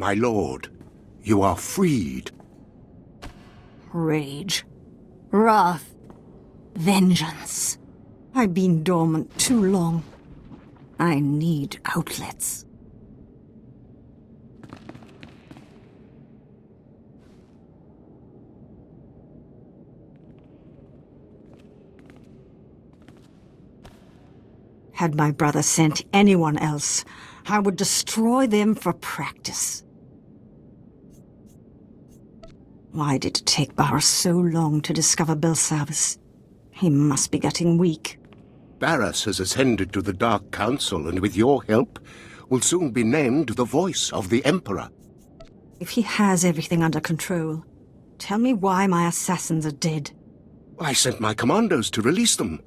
My lord, you are freed. Rage. Wrath. Vengeance. I've been dormant too long. I need outlets. Had my brother sent anyone else, I would destroy them for practice. Why did it take Barus so long to discover Belsavis? He must be getting weak. Barus has ascended to the Dark Council, and with your help, will soon be named the voice of the Emperor. If he has everything under control, tell me why my assassins are dead. I sent my commandos to release them.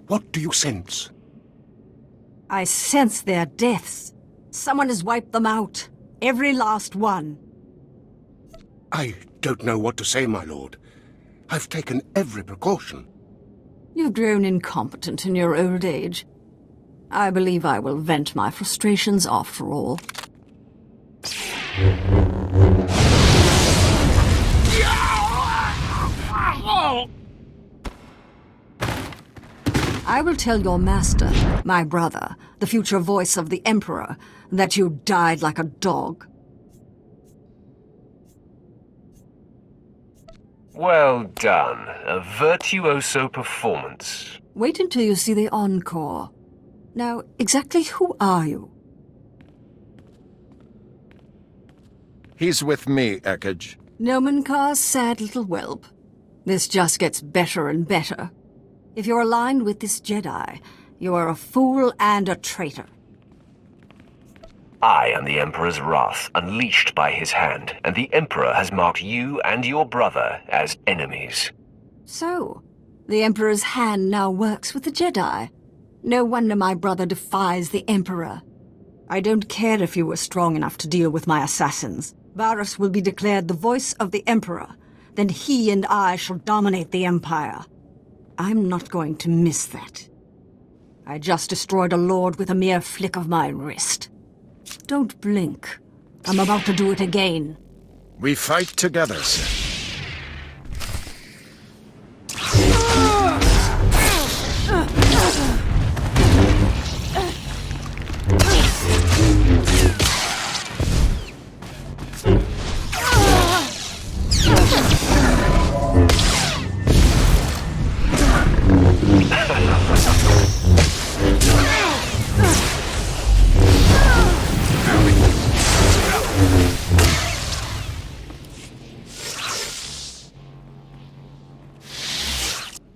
What do you sense? I sense their deaths. Someone has wiped them out. Every last one. I don't know what to say, my lord. I've taken every precaution. You've grown incompetent in your old age. I believe I will vent my frustrations after all. I will tell your master, my brother, the future voice of the Emperor, that you died like a dog. Well done. A virtuoso performance. Wait until you see the encore. Now, exactly who are you? He's with me, Ekage. Nomenkar's sad little whelp. This just gets better and better. If you're aligned with this Jedi, you are a fool and a traitor. I am the Emperor's wrath, unleashed by his hand, and the Emperor has marked you and your brother as enemies. So, the Emperor's hand now works with the Jedi. No wonder my brother defies the Emperor. I don't care if you were strong enough to deal with my assassins. Varus will be declared the voice of the Emperor. Then he and I shall dominate the Empire. I'm not going to miss that. I just destroyed a lord with a mere flick of my wrist. Don't blink. I'm about to do it again. We fight together, sir.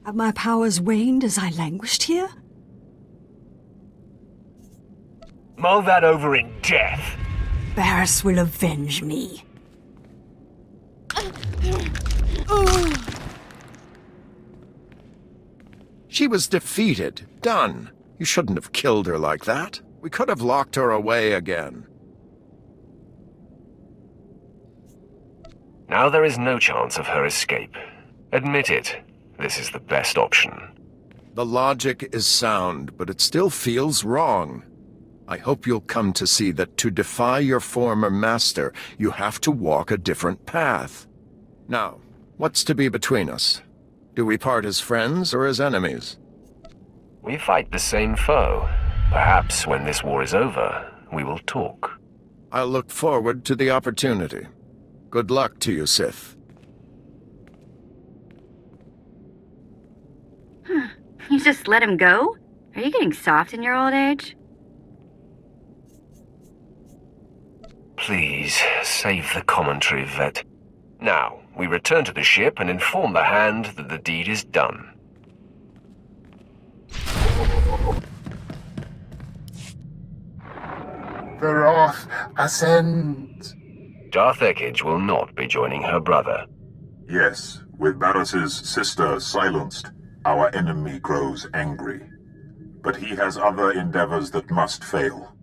Have my powers waned as I languished here? Mull that over in death. Barus will avenge me. She was defeated. Done. You shouldn't have killed her like that. We could have locked her away again. Now there is no chance of her escape. Admit it. This is the best option. The logic is sound, but it still feels wrong. I hope you'll come to see that to defy your former master, you have to walk a different path. Now, what's to be between us? Do we part as friends or as enemies? We fight the same foe. Perhaps when this war is over, we will talk. I'll look forward to the opportunity. Good luck to you, Sith. You just let him go? Are you getting soft in your old age? Please, save the commentary, Vet. Now, we return to the ship and inform the Hand that the deed is done. The wrath ascends. Darth Ekage will not be joining her brother. Yes, with Barris's sister silenced, our enemy grows angry. But he has other endeavors that must fail.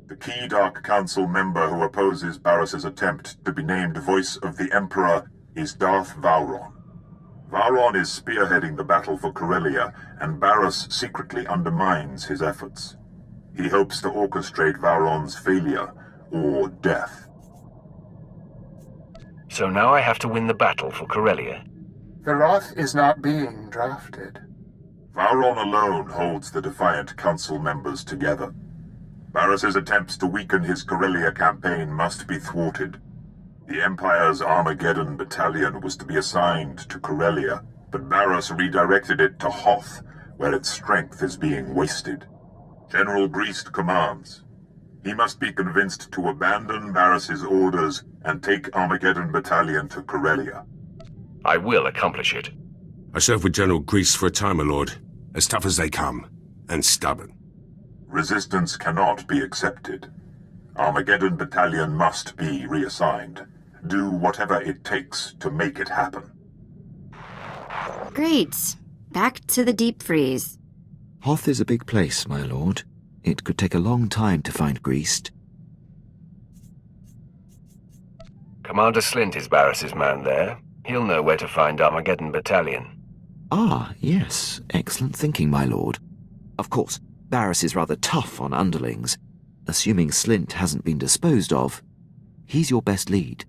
The key Dark Council member who opposes Barris's attempt to be named Voice of the Emperor is Darth Vowron. Vowron is spearheading the battle for Corellia, and Barris secretly undermines his efforts. He hopes to orchestrate Vowron's failure, or death. So now I have to win the battle for Corellia. The Wrath is not being drafted. Vauron alone holds the Defiant Council members together. Barris's attempts to weaken his Corellia campaign must be thwarted. The Empire's Armageddon Battalion was to be assigned to Corellia, but Barris redirected it to Hoth, where its strength is being wasted. General Greast commands. He must be convinced to abandon Barris's orders and take Armageddon Battalion to Corellia. I will accomplish it. I served with General Grease for a time, my lord. As tough as they come, and stubborn. Resistance cannot be accepted. Armageddon Battalion must be reassigned. Do whatever it takes to make it happen. Great. Back to the deep freeze. Hoth is a big place, my lord. It could take a long time to find Greased. Commander Slint is Barris's man there. He'll know where to find Armageddon Battalion. Ah, yes. Excellent thinking, my lord. Of course, Barris is rather tough on underlings. Assuming Slint hasn't been disposed of, he's your best lead.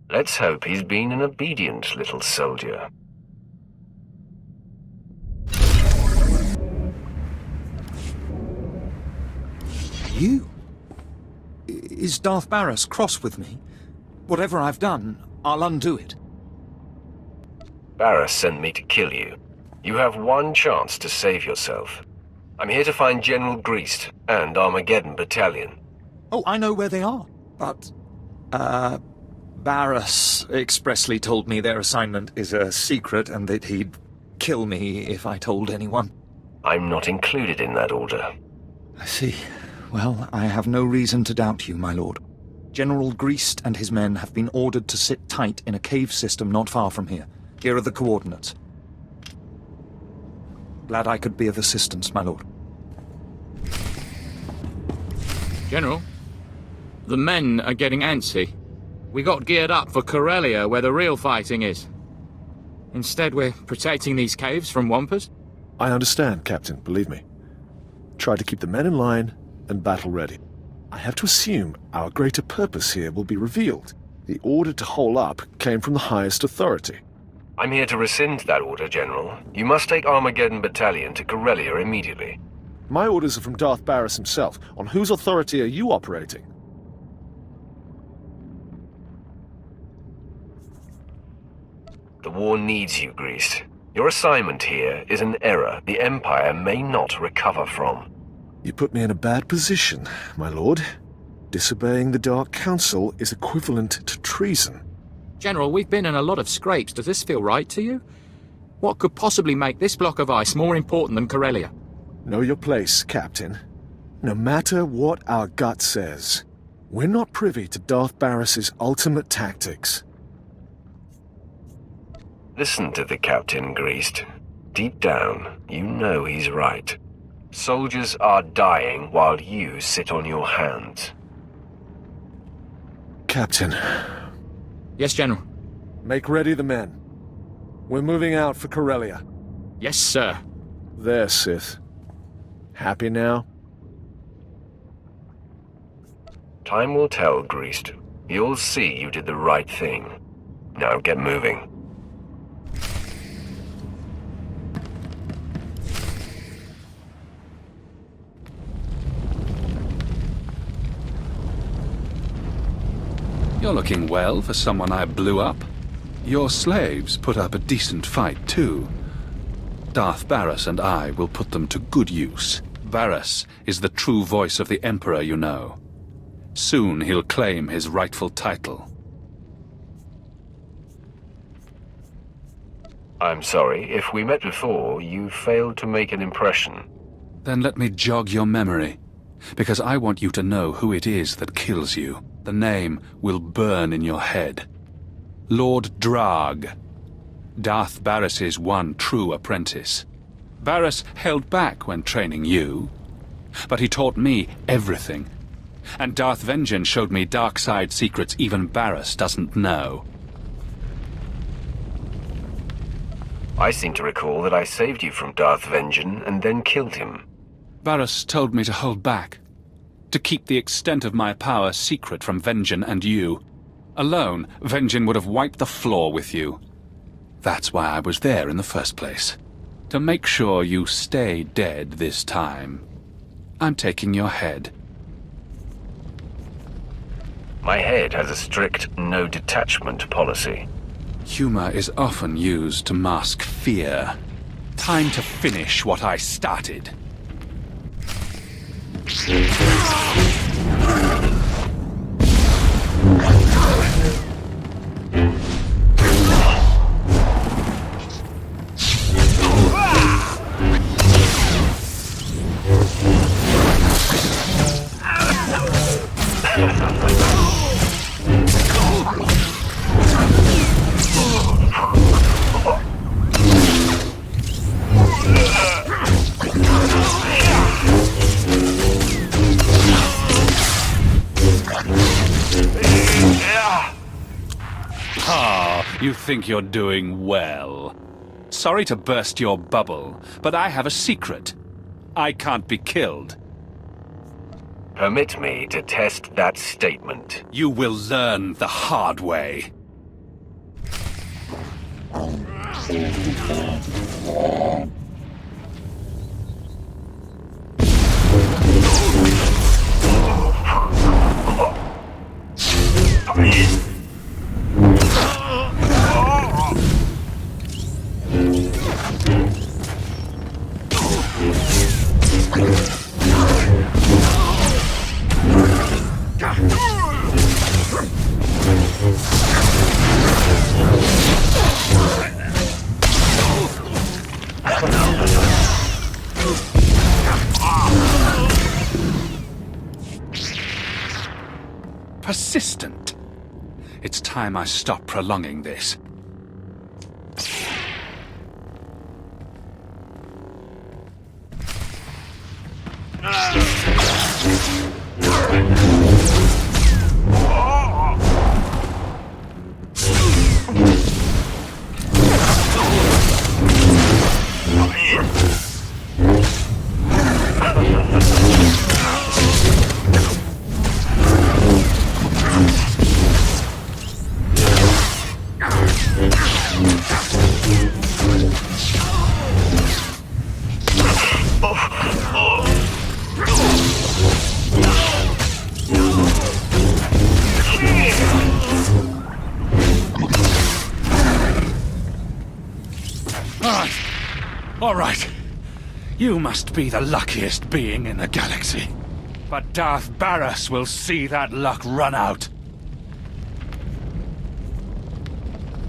Let's hope he's been an obedient little soldier. You? Is Darth Barris cross with me? Whatever I've done, I'll undo it. Barris sent me to kill you. You have one chance to save yourself. I'm here to find General Greast and Armageddon Battalion. Oh, I know where they are. But, Barris expressly told me their assignment is a secret and that he'd kill me if I told anyone. I'm not included in that order. I see. Well, I have no reason to doubt you, my lord. General Greast and his men have been ordered to sit tight in a cave system not far from here. Here are the coordinates. Glad I could be of assistance, my lord. General, the men are getting antsy. We got geared up for Corellia, where the real fighting is. Instead, we're protecting these caves from Wampers. I understand, Captain, believe me. Try to keep the men in line and battle ready. I have to assume our greater purpose here will be revealed. The order to hole up came from the highest authority. I'm here to rescind that order, General. You must take Armageddon Battalion to Corellia immediately. My orders are from Darth Barris himself. On whose authority are you operating? The war needs you, Greast. Your assignment here is an error the Empire may not recover from. You put me in a bad position, my lord. Disobeying the Dark Council is equivalent to treason. General, we've been in a lot of scrapes. Does this feel right to you? What could possibly make this block of ice more important than Corellia? Know your place, Captain. No matter what our gut says, we're not privy to Darth Barris's ultimate tactics. Listen to the Captain, Greast. Deep down, you know he's right. Soldiers are dying while you sit on your hands. Captain. Yes, General. Make ready the men. We're moving out for Corellia. Yes, sir. There, Sith. Happy now? Time will tell, Greast. You'll see you did the right thing. Now get moving. You're looking well for someone I blew up. Your slaves put up a decent fight, too. Darth Barris and I will put them to good use. Barris is the true voice of the Emperor, you know. Soon he'll claim his rightful title. I'm sorry, if we met before, you failed to make an impression. Then let me jog your memory, because I want you to know who it is that kills you. The name will burn in your head. Lord Drag, Darth Barris's one true apprentice. Barris held back when training you, but he taught me everything. And Darth Vengeance showed me dark side secrets even Barris doesn't know. I seem to recall that I saved you from Darth Vengeance and then killed him. Barris told me to hold back. To keep the extent of my power secret from Vengean and you. Alone, Vengean would have wiped the floor with you. That's why I was there in the first place. To make sure you stay dead this time. I'm taking your head. My head has a strict no-detachment policy. Humor is often used to mask fear. Time to finish what I started. You think you're doing well. Sorry to burst your bubble, but I have a secret. I can't be killed. Permit me to test that statement. You will learn the hard way. Persistent. It's time I stop prolonging this. All right. You must be the luckiest being in the galaxy. But Darth Barras will see that luck run out.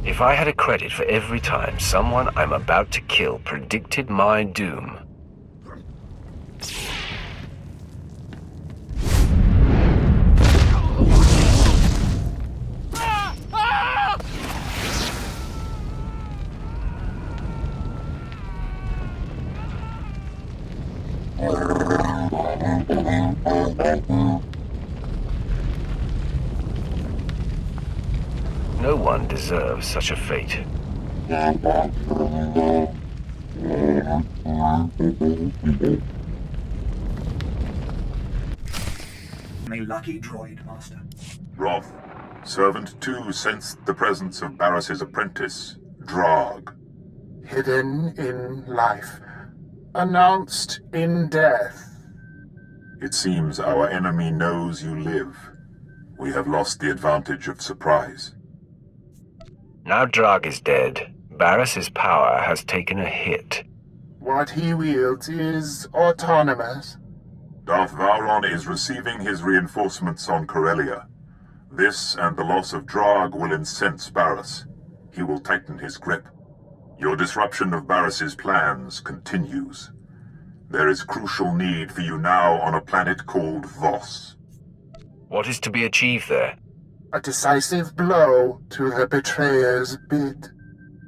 If I had a credit for every time someone I'm about to kill predicted my doom... No one deserves such a fate. A lucky droid, Master. Roth, Servant 2 sensed the presence of Barris's apprentice, Drog. Hidden in life. Announced in death. It seems our enemy knows you live. We have lost the advantage of surprise. Now Drog is dead, Barris's power has taken a hit. What he wields is autonomous. Darth Vowron is receiving his reinforcements on Corellia. This and the loss of Drog will incense Barris. He will tighten his grip. Your disruption of Barris's plans continues. There is crucial need for you now on a planet called Voss. What is to be achieved there? A decisive blow to the betrayer's bid.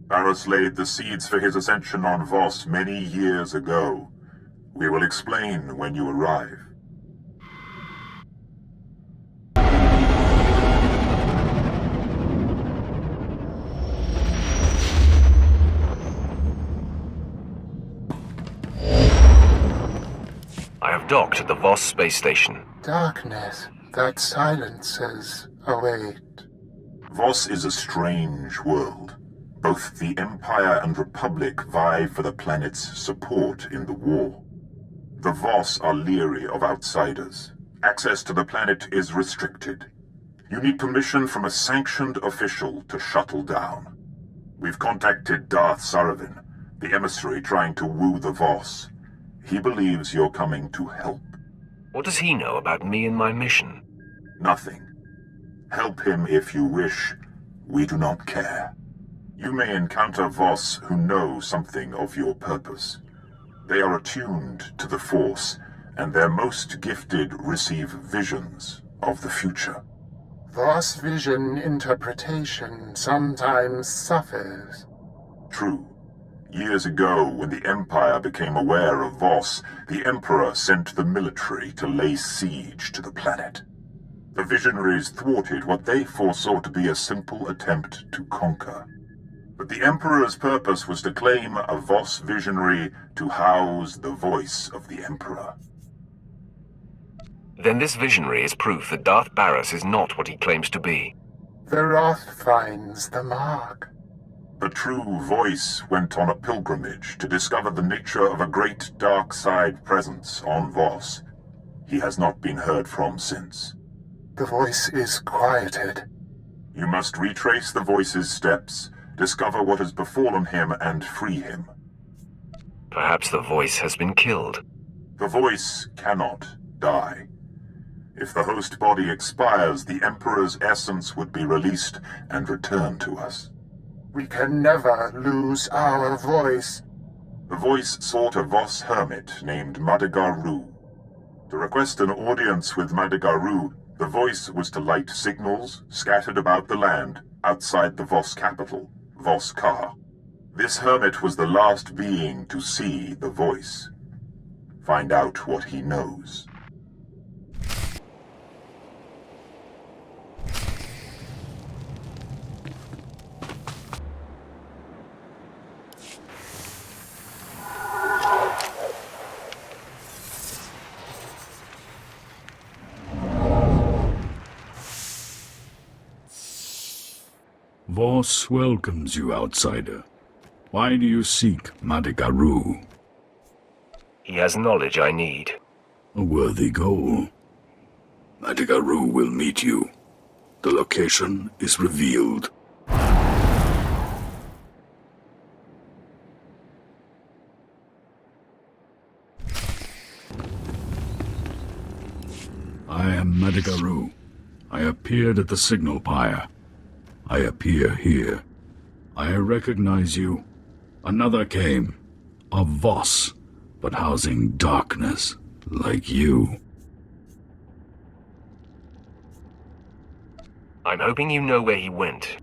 Barris laid the seeds for his ascension on Voss many years ago. We will explain when you arrive. I have docked at the Voss space station. Darkness that silences await. Voss is a strange world. Both the Empire and Republic vie for the planet's support in the war. The Voss are leery of outsiders. Access to the planet is restricted. You need permission from a sanctioned official to shuttle down. We've contacted Darth Saravin, the emissary trying to woo the Voss. He believes you're coming to help. What does he know about me and my mission? Nothing. Help him if you wish. We do not care. You may encounter Voss who know something of your purpose. They are attuned to the Force, and their most gifted receive visions of the future. Voss vision interpretation sometimes suffers. True. Years ago, when the Empire became aware of Voss, the Emperor sent the military to lay siege to the planet. The visionaries thwarted what they foresaw to be a simple attempt to conquer. But the Emperor's purpose was to claim a Voss visionary to house the voice of the Emperor. Then this visionary is proof that Darth Barris is not what he claims to be. The Wrath finds the mark. The true voice went on a pilgrimage to discover the nature of a great dark side presence on Voss. He has not been heard from since. The voice is quieted. You must retrace the voice's steps, discover what has befallen him, and free him. Perhaps the voice has been killed. The voice cannot die. If the host body expires, the Emperor's essence would be released and returned to us. We can never lose our voice. The voice sought a Voss hermit named Madagar-Ru. To request an audience with Madagar-Ru, the voice was to light signals scattered about the land outside the Voss capital, Voss-Ka. This hermit was the last being to see the voice. Find out what he knows. Voss welcomes you, outsider. Why do you seek Madagar-Ru? He has knowledge I need. A worthy goal. Madagar-Ru will meet you. The location is revealed. I am Madagar-Ru. I appeared at the signal pyre. I appear here. I recognize you. Another came. A Voss, but housing darkness, like you. I'm hoping you know where he went.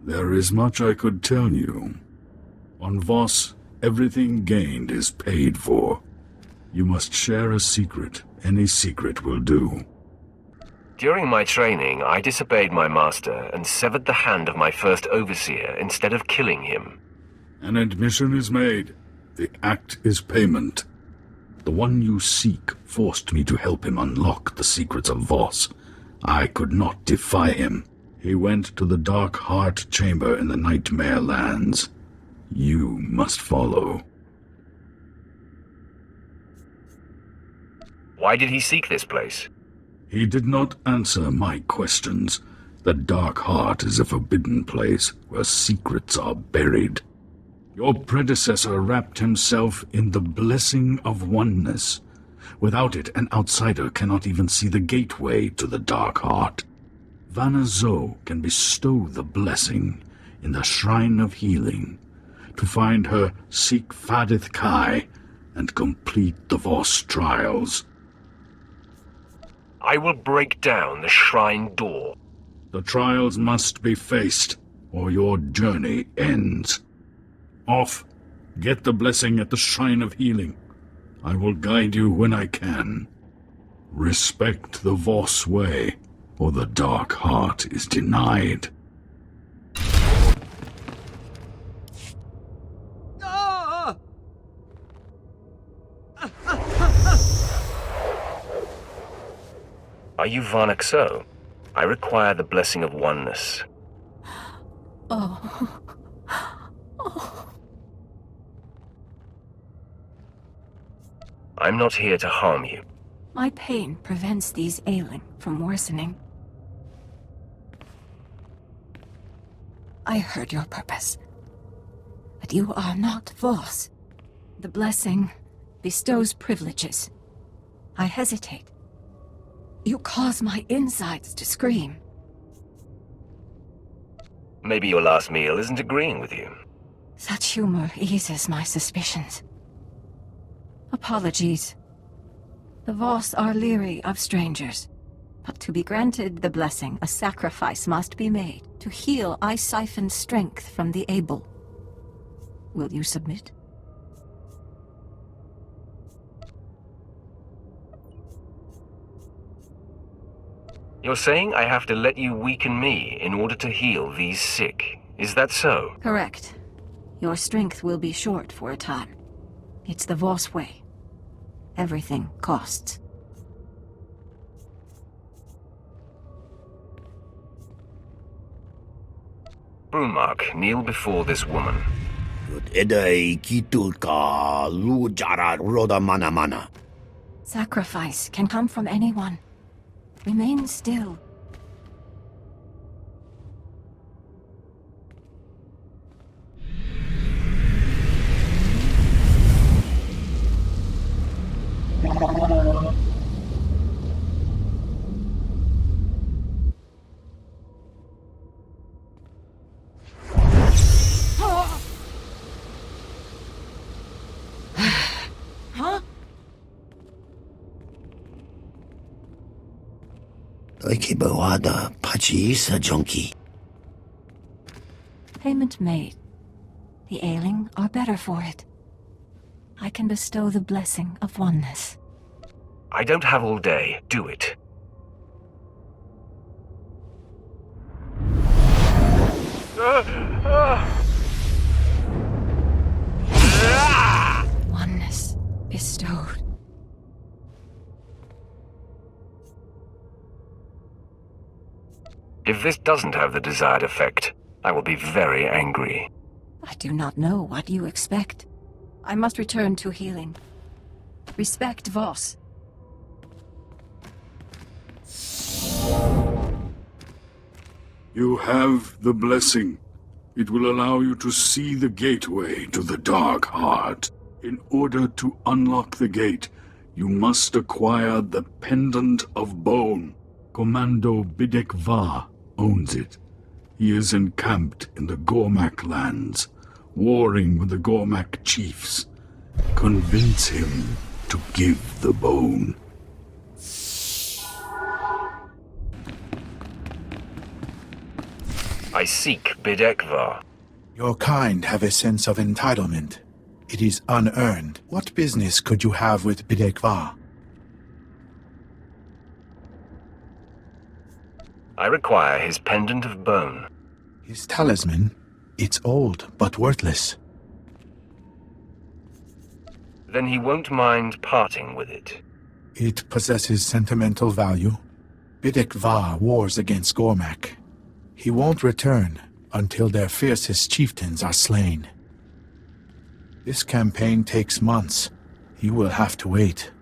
There is much I could tell you. On Voss, everything gained is paid for. You must share a secret. Any secret will do. During my training, I disobeyed my master and severed the hand of my first overseer instead of killing him. An admission is made. The act is payment. The one you seek forced me to help him unlock the secrets of Voss. I could not defy him. He went to the Dark Heart Chamber in the Nightmare Lands. You must follow. Why did he seek this place? He did not answer my questions. The Dark Heart is a forbidden place where secrets are buried. Your predecessor wrapped himself in the blessing of oneness. Without it, an outsider cannot even see the gateway to the Dark Heart. Vanna Zo can bestow the blessing in the Shrine of Healing. To find her, seek Fadith Kai and complete the Voss trials. I will break down the shrine door. The trials must be faced, or your journey ends. Off! Get the blessing at the Shrine of Healing. I will guide you when I can. Respect the Voss way, or the Dark Heart is denied. Are you Varnaxo? I require the blessing of oneness. Oh. I'm not here to harm you. My pain prevents these ailing from worsening. I heard your purpose. But you are not Voss. The blessing bestows privileges. I hesitate. You cause my insides to scream. Maybe your last meal isn't agreeing with you. Such humor eases my suspicions. Apologies. The Voss are leery of strangers. But to be granted the blessing, a sacrifice must be made. To heal, I siphon strength from the able. Will you submit? You're saying I have to let you weaken me in order to heal these sick. Is that so? Correct. Your strength will be short for a time. It's the Voss way. Everything costs. Brumark, kneel before this woman. Sacrifice can come from anyone. Remain still. Huh? Payment made. The ailing are better for it. I can bestow the blessing of oneness. I don't have all day. Do it. Oneness bestowed. If this doesn't have the desired effect, I will be very angry. I do not know what you expect. I must return to healing. Respect Voss. You have the blessing. It will allow you to see the gateway to the Dark Heart. In order to unlock the gate, you must acquire the Pendant of Bone. Commando Bidek Va owns it. He is encamped in the Gormak lands, warring with the Gormak chiefs. Convince him to give the bone. I seek Bidek Va. Your kind have a sense of entitlement. It is unearned. What business could you have with Bidek Va? I require his Pendant of Bone. His talisman? It's old, but worthless. Then he won't mind parting with it. It possesses sentimental value. Bidek Va wars against Gormak. He won't return until their fiercest chieftains are slain. This campaign takes months. You will have to wait.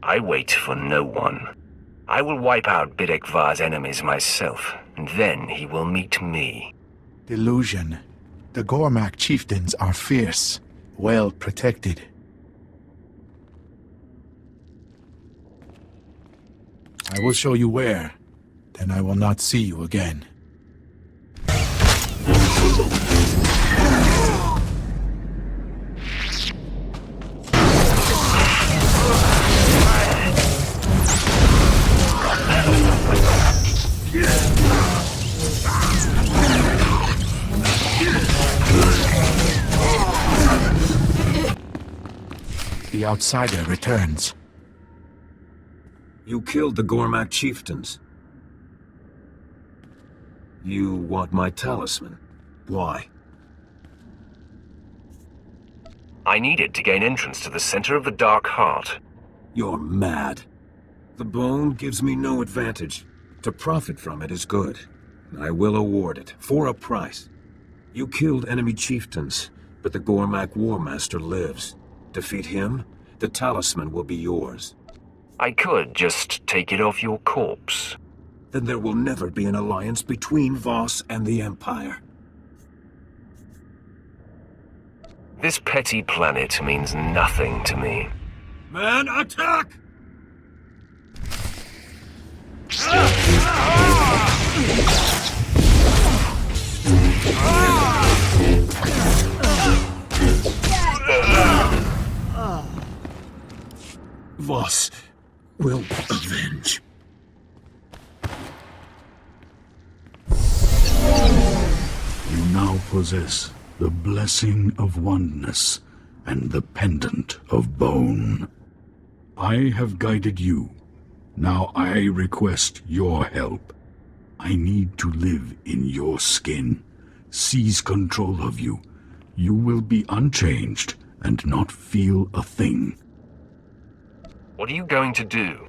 I wait for no one. I will wipe out Bidek Va's enemies myself, and then he will meet me. Delusion. The Gormak chieftains are fierce, well protected. I will show you where. Then I will not see you again. The outsider returns. You killed the Gormak chieftains. You want my talisman. Why? I need it to gain entrance to the center of the Dark Heart. You're mad. The bone gives me no advantage. To profit from it is good. I will award it, for a price. You killed enemy chieftains, but the Gormak War Master lives. Defeat him, the talisman will be yours. I could just take it off your corpse. Then there will never be an alliance between Voss and the Empire. This petty planet means nothing to me. Man, attack! Voss will avenge. You now possess the blessing of oneness and the pendant of bone. I have guided you. Now I request your help. I need to live in your skin, seize control of you. You will be unchanged and not feel a thing. What are you going to do?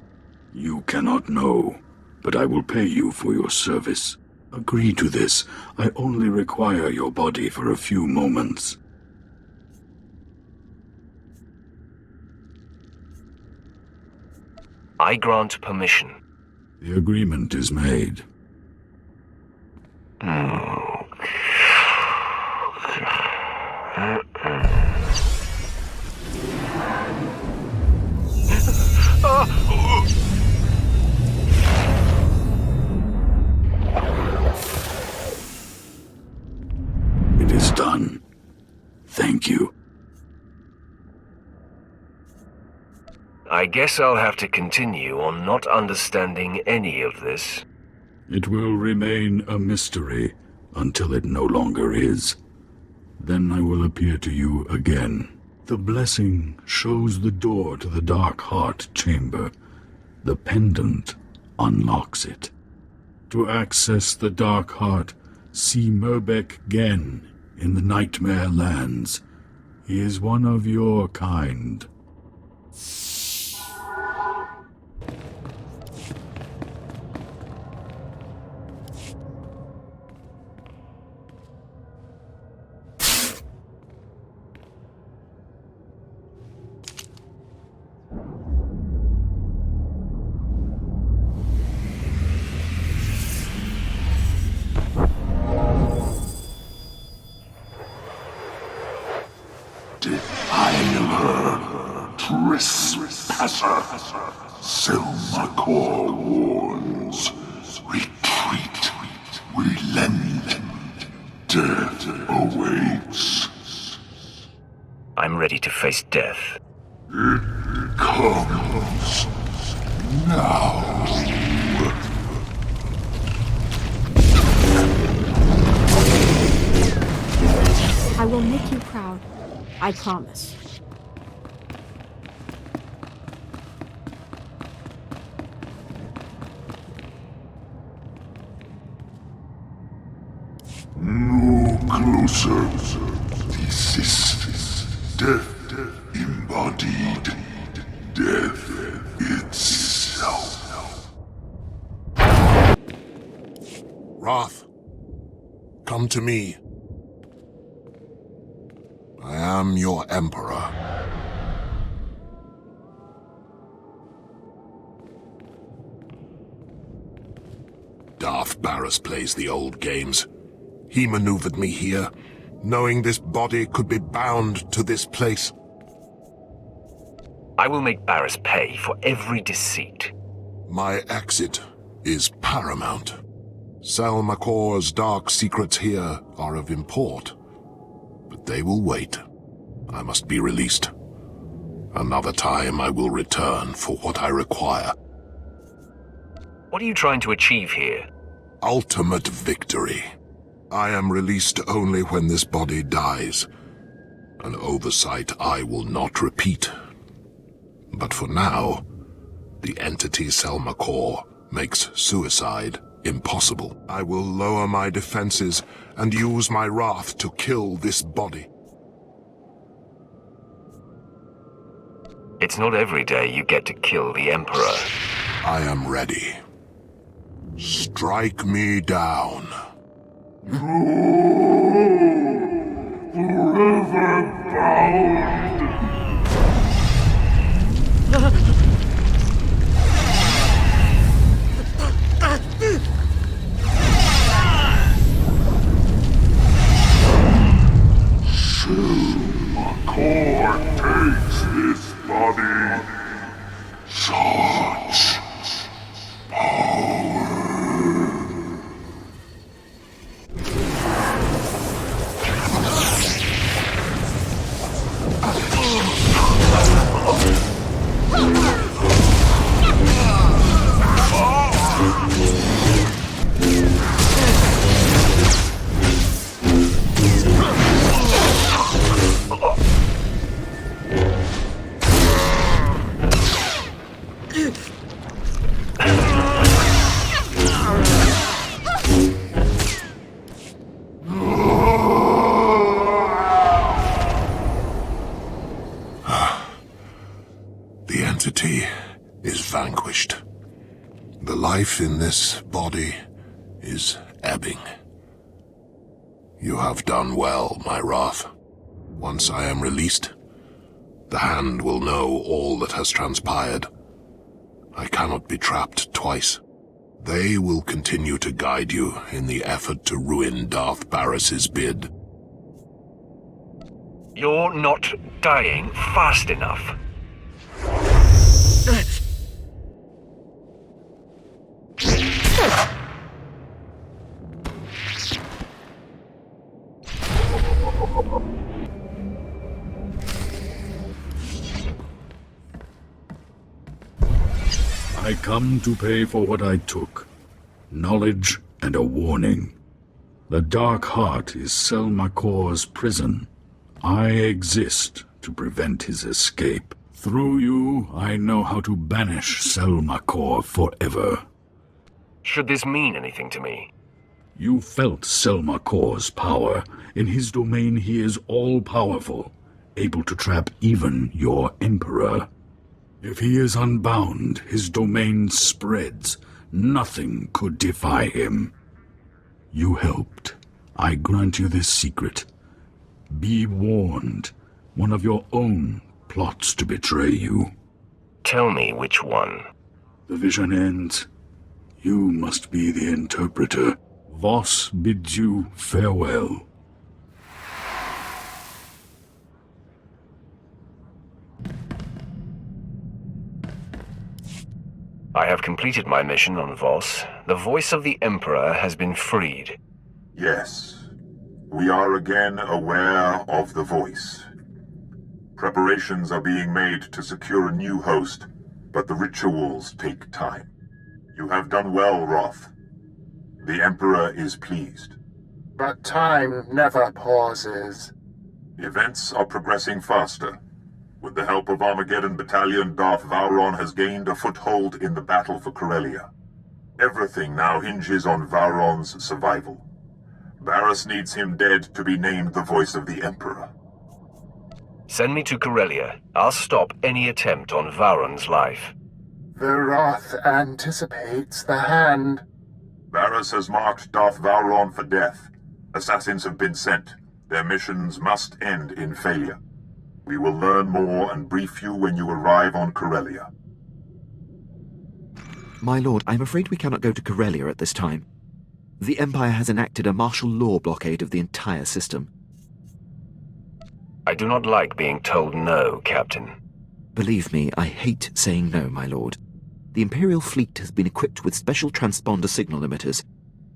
You cannot know, but I will pay you for your service. Agree to this. I only require your body for a few moments. I grant permission. The agreement is made. It is done. Thank you. I guess I'll have to continue on not understanding any of this. It will remain a mystery until it no longer is. Then I will appear to you again. The blessing shows the door to the Dark Heart chamber. The pendant unlocks it. To access the Dark Heart, see Merbek Gen in the Nightmare Lands. He is one of your kind. Trespasser, Selmakor warns. Retreat, relent. Death awaits. I'm ready to face death. It comes now. I will make you proud. I promise. No closer. This is death embodied. Death itself. Wrath, come to me. I am your Emperor. Darth Barris plays the old games. He maneuvered me here, knowing this body could be bound to this place. I will make Barris pay for every deceit. My exit is paramount. Selmakor's dark secrets here are of import. But they will wait. I must be released. Another time I will return for what I require. What are you trying to achieve here? Ultimate victory. I am released only when this body dies. An oversight I will not repeat. But for now, the entity Selmakor makes suicide impossible. I will lower my defenses and use my wrath to kill this body. It's not every day you get to kill the Emperor. I am ready. Strike me down. Forever bound. Core takes this body. Such power. The entity is vanquished. The life in this body is ebbing. You have done well, my Wrath. Once I am released, the Hand will know all that has transpired. I cannot be trapped twice. They will continue to guide you in the effort to ruin Darth Barris's bid. You're not dying fast enough. I come to pay for what I took. Knowledge and a warning. The Dark Heart is Selmacor's prison. I exist to prevent his escape. Through you, I know how to banish Selmacor forever. Should this mean anything to me? You felt Selmacor's power. In his domain, he is all-powerful, able to trap even your Emperor. If he is unbound, his domain spreads. Nothing could defy him. You helped. I grant you this secret. Be warned. One of your own plots to betray you. Tell me which one. The vision ends. You must be the interpreter. Voss bids you farewell. I have completed my mission on Voss. The voice of the Emperor has been freed. Yes. We are again aware of the voice. Preparations are being made to secure a new host, but the rituals take time. You have done well, Roth. The Emperor is pleased. But time never pauses. Events are progressing faster. With the help of Armageddon Battalion, Darth Vowron has gained a foothold in the battle for Corellia. Everything now hinges on Vowron's survival. Barris needs him dead to be named the voice of the Emperor. Send me to Corellia. I'll stop any attempt on Vowron's life. The Wrath anticipates the Hand. Barris has marked Darth Vowron for death. Assassins have been sent. Their missions must end in failure. We will learn more and brief you when you arrive on Corellia. My lord, I'm afraid we cannot go to Corellia at this time. The Empire has enacted a martial law blockade of the entire system. I do not like being told no, Captain. Believe me, I hate saying no, my lord. The Imperial fleet has been equipped with special transponder signal emitters.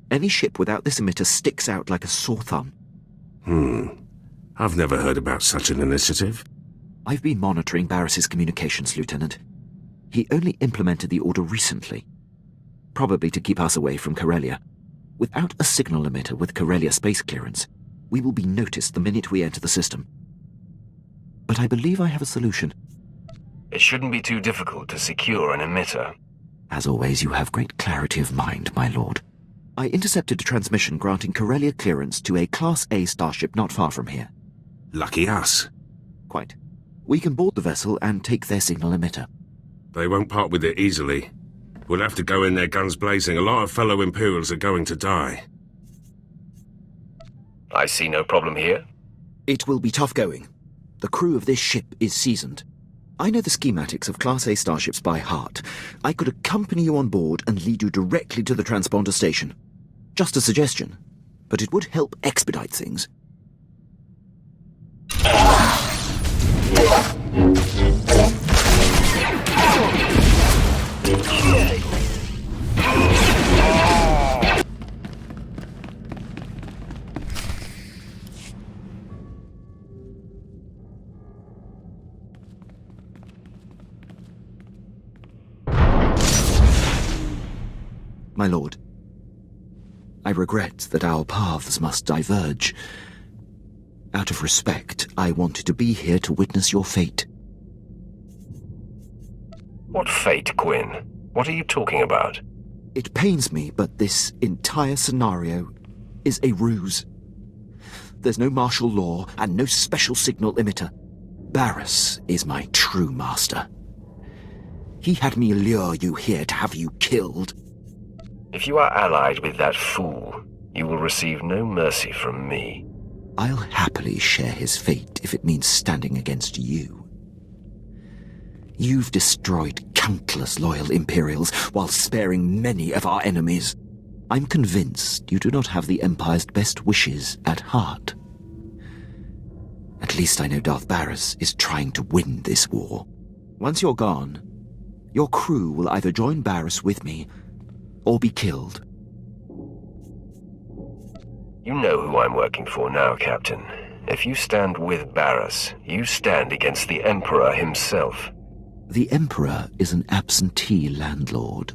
Any ship without this emitter sticks out like a sore thumb. I've never heard about such an initiative. I've been monitoring Barris's communications, Lieutenant. He only implemented the order recently. Probably to keep us away from Corellia. Without a signal emitter with Corellia space clearance, we will be noticed the minute we enter the system. But I believe I have a solution. It shouldn't be too difficult to secure an emitter. As always, you have great clarity of mind, my lord. I intercepted a transmission granting Corellia clearance to a Class A starship not far from here. Lucky us. Quite. We can board the vessel and take their signal emitter. They won't part with it easily. We'll have to go in there guns blazing. A lot of fellow Imperials are going to die. I see no problem here. It will be tough going. The crew of this ship is seasoned. I know the schematics of Class A starships by heart. I could accompany you on board and lead you directly to the transponder station. Just a suggestion, but it would help expedite things. My lord, I regret that our paths must diverge. Out of respect, I wanted to be here to witness your fate. What fate, Quinn? What are you talking about? It pains me, but this entire scenario is a ruse. There's no martial law and no special signal emitter. Barris is my true master. He had me lure you here to have you killed. If you are allied with that fool, you will receive no mercy from me. I'll happily share his fate if it means standing against you. You've destroyed countless loyal Imperials while sparing many of our enemies. I'm convinced you do not have the Empire's best wishes at heart. At least I know Darth Barris is trying to win this war. Once you're gone, your crew will either join Barris with me or be killed. You know who I'm working for now, Captain. If you stand with Barris, you stand against the Emperor himself. The Emperor is an absentee landlord.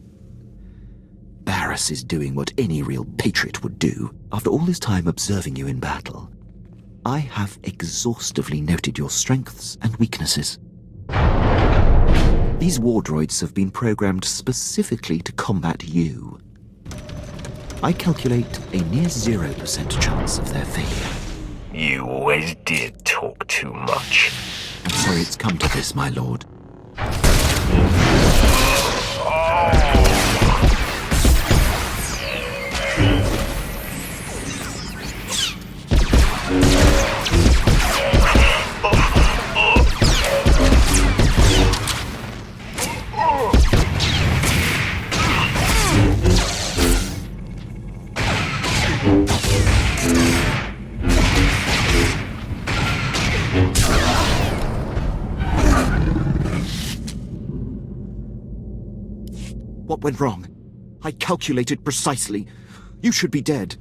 Barris is doing what any real patriot would do. After all his time observing you in battle, I have exhaustively noted your strengths and weaknesses. These war droids have been programmed specifically to combat you. I calculate a near 0% chance of their failure. You always did talk too much. I'm sorry it's come to this, my lord. What went wrong? I calculated precisely. You should be dead.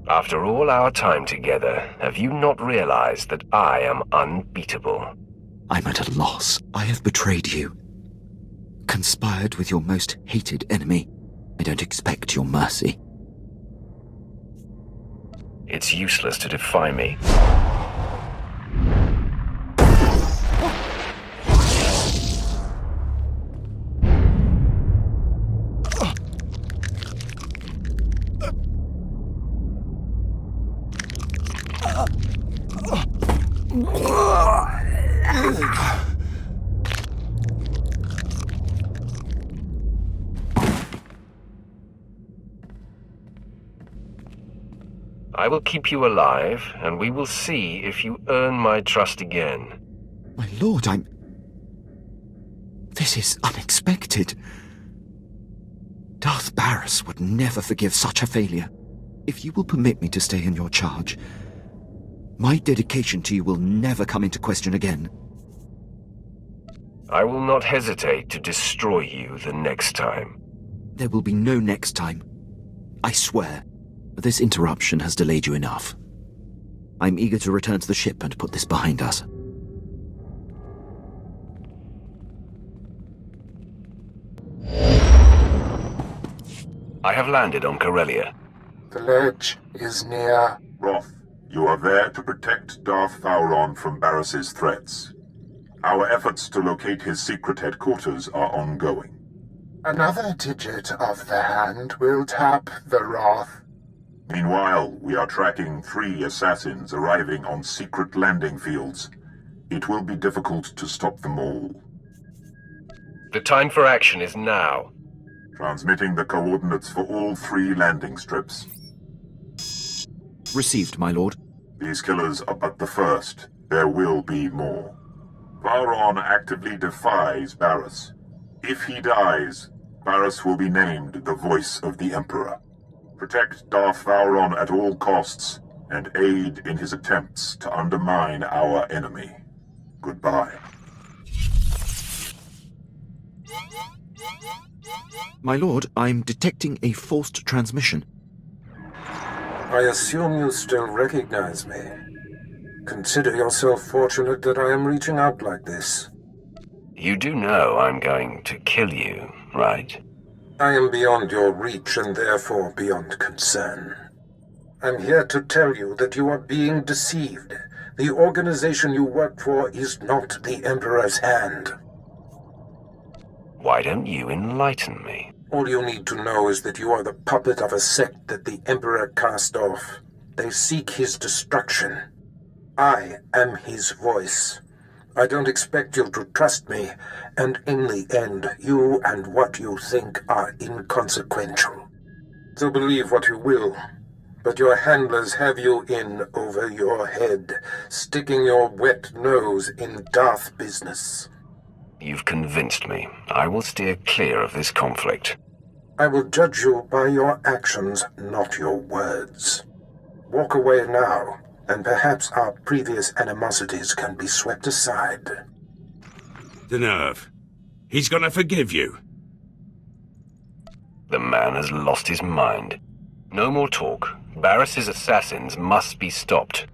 After all our time together, have you not realized that I am unbeatable? I'm at a loss. I have betrayed you. Conspired with your most hated enemy. I don't expect your mercy. It's useless to defy me. I will keep you alive, and we will see if you earn my trust again. My lord, This is unexpected. Darth Barris would never forgive such a failure. If you will permit me to stay in your charge, my dedication to you will never come into question again. I will not hesitate to destroy you the next time. There will be no next time. I swear. This interruption has delayed you enough. I'm eager to return to the ship and put this behind us. I have landed on Corellia. The ledge is near. Roth, you are there to protect Darth Thauron from Barris's threats. Our efforts to locate his secret headquarters are ongoing. Another digit of the hand will tap the Roth. Meanwhile, we are tracking 3 assassins arriving on secret landing fields. It will be difficult to stop them all. The time for action is now. Transmitting the coordinates for all 3 landing strips. Received, my lord. These killers are but the first. There will be more. Vauron actively defies Barris. If he dies, Barris will be named the Voice of the Emperor. Protect Darth Vauron at all costs, and aid in his attempts to undermine our enemy. Goodbye. My lord, I'm detecting a forced transmission. I assume you still recognize me. Consider yourself fortunate that I am reaching out like this. You do know I'm going to kill you, right? I am beyond your reach and therefore beyond concern. I'm here to tell you that you are being deceived. The organization you work for is not the Emperor's hand. Why don't you enlighten me? All you need to know is that you are the puppet of a sect that the Emperor cast off. They seek his destruction. I am his voice. I don't expect you to trust me, and in the end, you and what you think are inconsequential. So believe what you will, but your handlers have you in over your head, sticking your wet nose in Darth business. You've convinced me. I will steer clear of this conflict. I will judge you by your actions, not your words. Walk away now, and perhaps our previous animosities can be swept aside. The nerve. He's gonna forgive you. The man has lost his mind. No more talk. Barris's assassins must be stopped.